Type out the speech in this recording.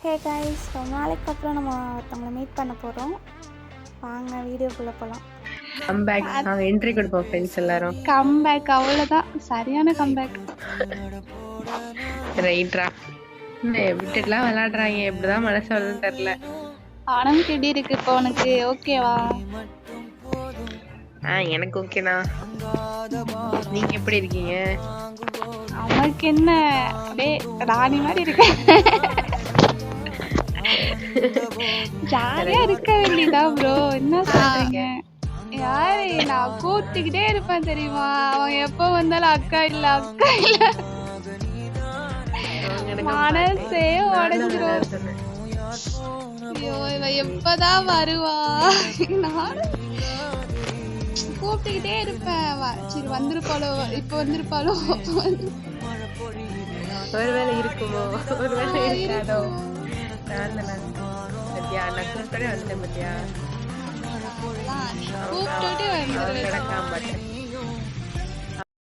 Hey guys, ரொம்ப நாளைக்கு அப்புறம் நம்ம ஒருத்தவங்களை மீட் பண்ண போகிறோம். வாங்க வீடியோக்குள்ளே போகலாம். கம்பேக் நாங்க என்ட்ரி கொடுப்போம் ஃப்ரெண்ட்ஸ் எல்லாரும். கம்பேக் அவ்வளவுதான், சரியான கம்பேக். ரைட்ரா விட்டுட்டுலாம் விளையாடுறாங்க, எப்படிதான் மனசு வருதுன்னு தெரியல. உனக்கு எப்படி இருக்கு இப்போ? உனக்கு ஓகேவா? எனக்கு ஓகேண்ணா. நீங்க எப்படி இருக்கீங்க? அவனுக்கு என்ன, அப்படியே ராணி மாதிரி இருக்கு. ஜாலியா இருக்க வேண்டியதா ப்ரோ, என்ன சொல்றீங்க? யாரு, நான் கூப்பிட்டுக்கிட்டே இருப்பேன் தெரியுமா? அவன் எப்ப வந்தாலும் அக்கா இல்ல அக்கா இல்ல, மனசே உடஞ்சிரும். ஐயோ, இவ எப்பதான் வருவா? நானும் கூப்பிட்டுக்கிட்டே இருப்பேன். சரி வந்திருப்பாளோ, இப்ப வந்திருப்பாளோ, ஒருவேளை இருக்குமோ, ஒருவேளை இருக்காதோ. பத்தியா நான் கூப்பிட்டே வந்துட்டேன். பத்தியா கூப்பிட்டுட்டு வந்துருவேன். நடக்காம